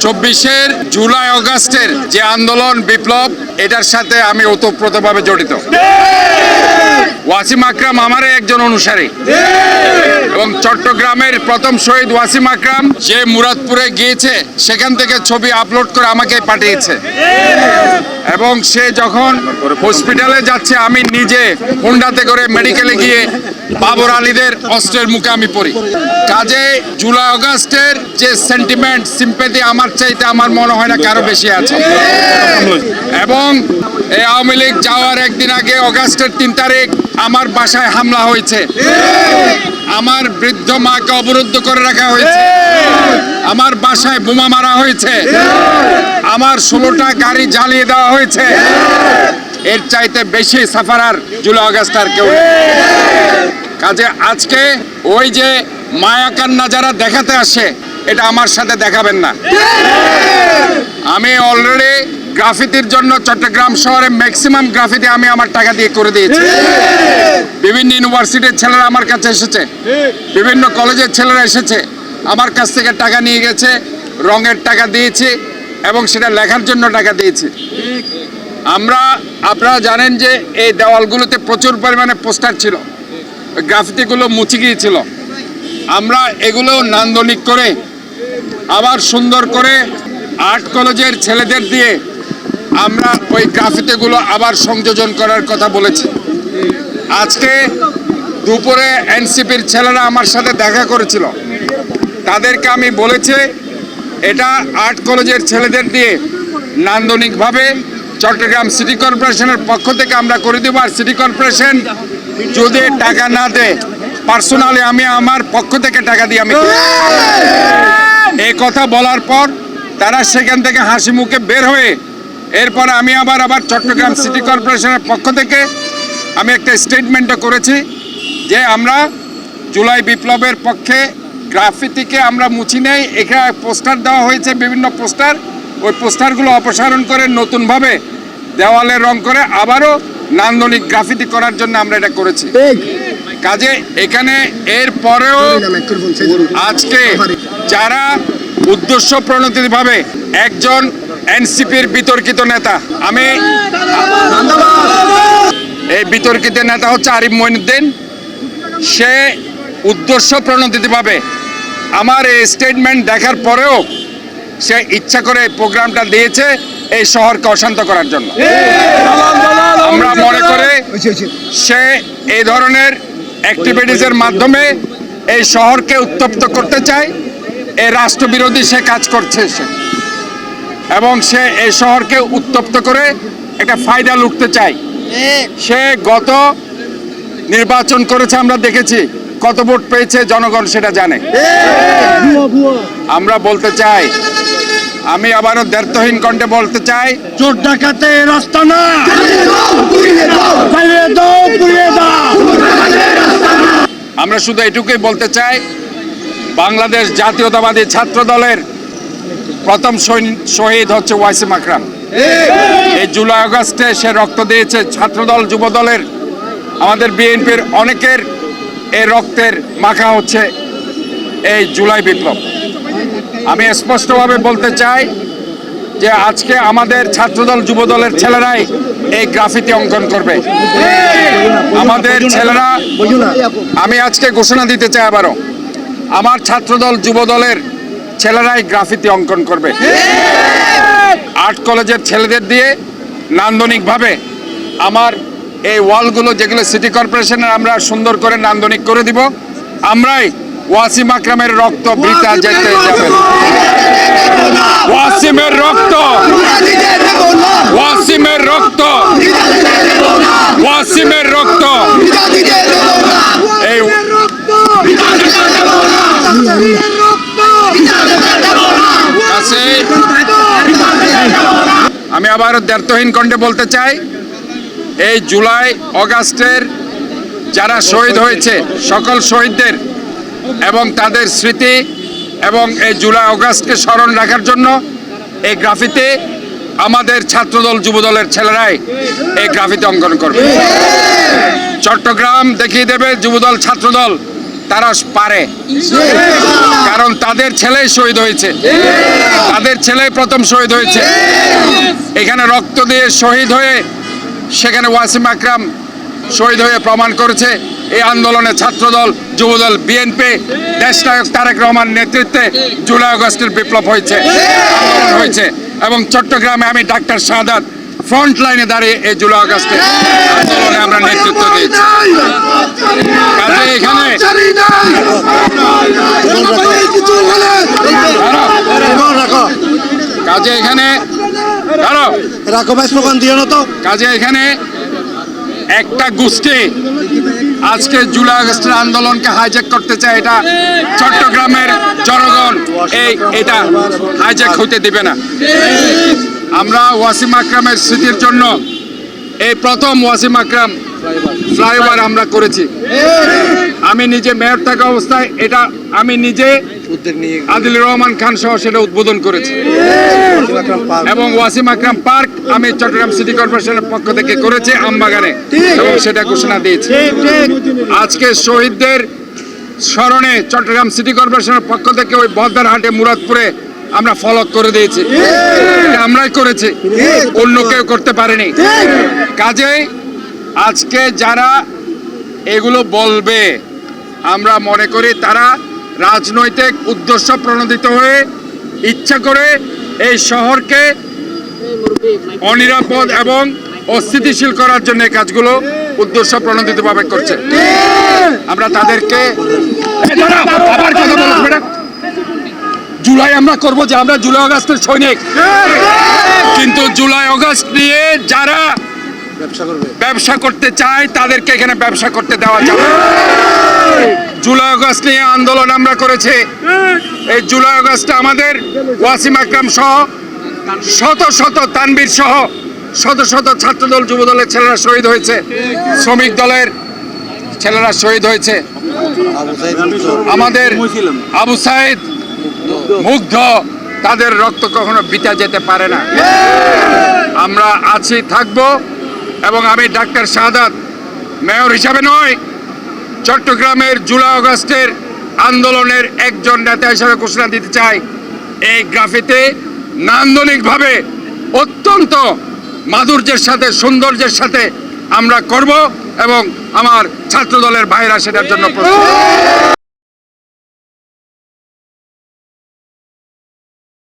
24-এর জুলাই অগাস্টের যে আন্দোলন বিপ্লব, এটার সাথে আমি ওতপ্রোতভাবে জড়িত। ওয়াসিম আকরাম আমারই একজন অনুসারী এবং চট্টগ্রামের প্রথম শহীদ ওয়াসিম আকরাম যে মুরাদপুরে গিয়েছে সেখান থেকে ছবি আপলোড করে আমাকে পাঠিয়েছে এবং সে যখন হসপিটালে যাচ্ছে আমি নিজে হোন্ডাতে করে মেডিকেলে গিয়ে বাবর আলীদের অস্ত্রের মুখে আমি পড়ি। কাজে জুলাই অগাস্টের যে সেন্টিমেন্ট সিম্পেথি আমার চাইতে আমার মনে হয় না কারো বেশি আছে। এবং এই আওয়ামী লীগ যাওয়ার একদিন আগে অগাস্টের 3 তারিখ আমার বাসায় হামলা হয়েছে, আমার বৃদ্ধ মাকে অবরুদ্ধ করে রাখা হয়েছে, আমার বাসায় বোমা মারা হয়েছে, আমার 16টা গাড়ি জ্বালিয়ে দেওয়া হয়েছে। এর চাইতে বেশি সাফারার জুলাই আগস্ট আর কেউ। কাজে আজকে ওই যে মায়াকান্না যারা দেখাতে আসে এটা আমার সাথে দেখাবেন না। আমি অলরেডি গ্রাফিতির জন্য চট্টগ্রাম শহরে ম্যাক্সিমাম গ্রাফিতি আমি আমার টাকা দিয়ে করে দিয়েছি। বিভিন্ন ইউনিভার্সিটির ছেলেরা আমার কাছে এসেছে, বিভিন্ন কলেজের ছেলেরা এসেছে, আমার কাছ থেকে টাকা নিয়ে গেছে, রঙের টাকা দিয়েছি এবং সেটা লেখার জন্য টাকা দিয়েছি। আপনারা জানেন যে এই দেওয়ালগুলোতে প্রচুর পরিমাণে পোস্টার ছিল, গ্রাফিতিগুলো মুছে গিয়েছিল। আমরা এগুলো নান্দনিক করে আবার সুন্দর করে আর্ট কলেজের ছেলেদের দিয়ে আমরা ওই গ্রাফিতিগুলো আবার সংযোজন করার কথা বলেছি। আজকে দুপুরে এনসিপির ছেলেরা আমার সাথে দেখা করেছিল, তাদেরকে আমি বলেছি এটা আর্ট কলেজের ছেলেদের দিয়ে নান্দনিকভাবে চট্টগ্রাম সিটি কর্পোরেশনের পক্ষ থেকে আমরা করে দেব। আর সিটি কর্পোরেশন যদি টাকা না দেয় পার্সোনালি আমি আমার পক্ষ থেকে টাকা দিয়ে আমি এই কথা বলার পর তারা সেখান থেকে হাসি মুখে বের হয়ে এরপর আমি আবার চট্টগ্রাম সিটি কর্পোরেশনের পক্ষ থেকে আমি একটা স্টেটমেন্টও করেছি যে আমরা জুলাই বিপ্লবের পক্ষে গ্রাফিতিকে আমরা মুছি নেই। এখানে পোস্টার দেওয়া হয়েছে, বিভিন্ন পোস্টার, ওই পোস্টারগুলো অপসারণ করে নতুনভাবে দেওয়ালে রং করে আবারও নান্দনিক গ্রাফিতি করার জন্য আমরা এটা করেছি। কাজে এখানে এর পরেও আজকে যারা উদ্দেশ্য প্রণোদিতভাবে একজন এনসিপির বিতর্কিত নেতা, আমি এই বিতর্কিত নেতা হচ্ছে আরিফ মঈনুদ্দিন, সে উদ্দেশ্য প্রণোদিতভাবে আমার এই স্টেটমেন্ট দেখার পরেও সে ইচ্ছা করে এই প্রোগ্রামটা দিয়েছে এই শহরকে অশান্ত করার জন্য। আমরা মনে করে সে এই ধরনের অ্যাক্টিভিটিসের মাধ্যমে এই শহরকে উত্তপ্ত করতে চায়, এই রাষ্ট্রবিরোধী সে কাজ করছে সে, এবং সে এই শহরকে উত্তপ্ত করে একটা ফায়দা লুটতে চায়। সে গত নির্বাচন করেছে, আমরা দেখেছি কত ভোট পেয়েছে, জনগণ সেটা জানে। আমরা বলতে চাই, আমি আবারও দ্ব্যর্থহীন কণ্ঠে বলতে চাই, চোর ডাকাতে রাস্তা না, আমরা শুধু এটুকুই বলতে চাই, বাংলাদেশ জাতীয়তাবাদী ছাত্র দলের প্রথম শহীদ হচ্ছে ওয়াসিম আকরাম। এই জুলাই আগস্টে সে রক্ত দিয়েছে। ছাত্রদল, যুব দলের, আমাদের বিএনপির অনেকের এই রক্তের মাখা হচ্ছে এই জুলাই বিপ্লব। আমি স্পষ্টভাবে বলতে চাই যে আজকে আমাদের ছাত্রদল, যুব দলের ছেলেরাই এই গ্রাফিতি অঙ্কন করবে। আমাদের ছেলেরা, আমি আজকে ঘোষণা দিতে চাই আবারও, আমার ছাত্রদল, যুব দলের ছেলেরাই গ্রাফিতি অঙ্কন করবে। আর্ট কলেজের ছেলেদের দিয়ে নান্দনিকভাবে আমার এই ওয়ালগুলো, যেগুলো সিটি কর্পোরেশনের, আমরা সুন্দর করে নান্দনিক করে দিব। আমরাই ওয়াসিম আকরামের রক্ত বৃথা যেতে যাবে না। ওয়াসিমের রক্ত, ওয়াসিমের রক্ত, ওয়াসিমের রক্ত, এই আমি আবার দ্ব্যর্থহীন কণ্ঠে বলতে চাই, এই জুলাই অগাস্টের যারা শহীদ হয়েছে সকল শহীদদের এবং তাদের স্মৃতি এবং এই জুলাই অগাস্টকে স্মরণ রাখার জন্য এই গ্রাফিতে আমাদের ছাত্রদল, যুবদলের ছেলেরাই এই গ্রাফিতে অঙ্কন করবে। চট্টগ্রাম দেখিয়ে দেবে যুবদল, ছাত্রদল তারা পারে, কারণ তাদের ছেলেই শহীদ হয়েছে, তাদের ছেলে প্রথম শহীদ হয়েছে এখানে রক্ত দিয়ে শহীদ হয়ে। সেখানে ওয়াসিম আকরাম শহীদ হয়ে প্রমাণ করেছে এই আন্দোলনে ছাত্রদল, যুবদল, বিএনপি, দেশনায়ক তারেক রহমান নেতৃত্বে জুলাই আগস্টের বিপ্লব হয়েছে, আন্দোলন হয়েছে। এবং চট্টগ্রামে আমি ডাক্তার শাহাদাত ফ্রন্ট লাইনে দাঁড়িয়ে এই জুলাই আগস্টের আন্দোলনে আমরা নেতৃত্ব দিয়েছি। কাজে এখানে একটা গোষ্ঠী আজকে জুলাই আগস্টের আন্দোলনকে হাইজ্যাক করতে চায়, এটা চট্টগ্রামের জনগণ এটা হাইজ্যাক হতে দিবে না। আমরা ওয়াসিম আকরামের স্মৃতির জন্য এই প্রথম ওয়াসিম আকরাম ফ্লাইওভার আমরা করেছি। আমি নিজে মেয়র থাকা অবস্থায় এটা আমি নিজে আদিলুর রহমান খান সহ সেটা উদ্বোধন করেছি। এবং ওয়াসিম আকরাম পার্ক আমি চট্টগ্রাম সিটি কর্পোরেশনের পক্ষ থেকে করেছি আমবাগানে, এবং সেটা ঘোষণা দিয়েছি। আজকে শহীদদের স্মরণে চট্টগ্রাম সিটি কর্পোরেশনের পক্ষ থেকে ওই বদ্দারহাটে মুরাদপুরে আমরা ফলক করে দিয়েছি, আমরাই করেছি, অন্য কেউ করতে পারেনি। কাজেই আজকে যারা এগুলো বলবে আমরা মনে করি তারা রাজনৈতিক উদ্দেশ্য প্রণোদিত হয়ে ইচ্ছা করে এই শহরকে অনিরাপদ এবং অস্থিতিশীল করার জন্য এই কাজগুলো উদ্দেশ্য প্রণোদিতভাবে করছে। আমরা তাদেরকে আবার কথা বলবো ম্যাডাম, জুলাই আমরা করবো যে আমরা জুলাই আগস্টের সৈনিক, কিন্তু জুলাই আগস্ট নিয়ে যারা ব্যবসা করতে চায় তাদেরকে এখানে ব্যবসা করতে দেওয়া যাবে। জুলাই আগস্ট নিয়ে আন্দোলন আমরা করেছি, এই জুলাই আগস্টে আমাদের ওয়াসিম আকরাম সহ শত শত তানবীর সহ শত শত ছাত্রদল, যুবদলের ছেলেরা শহীদ হয়েছে, শ্রমিক দলের ছেলেরা শহীদ হয়েছে, আমাদের আবু সাইদ, মুগ্ধ, তাদের রক্ত কখনো বিতা যেতে পারে না। আমরা আছি, থাকবো। এবং আমি ডাক্তার শাহাদাত মেয়র হিসাবে নয়, চট্টগ্রামের জুলাই আগস্টের আন্দোলনের একজন নেতা হিসাবে ঘোষণা দিতে চাই, এই গ্রাফিতে নান্দনিকভাবে অত্যন্ত মাধুর্যের সাথে, সৌন্দর্যের সাথে আমরা করব, এবং আমার ছাত্রদলের ভাইরা সেটার জন্য প্রস্তুত।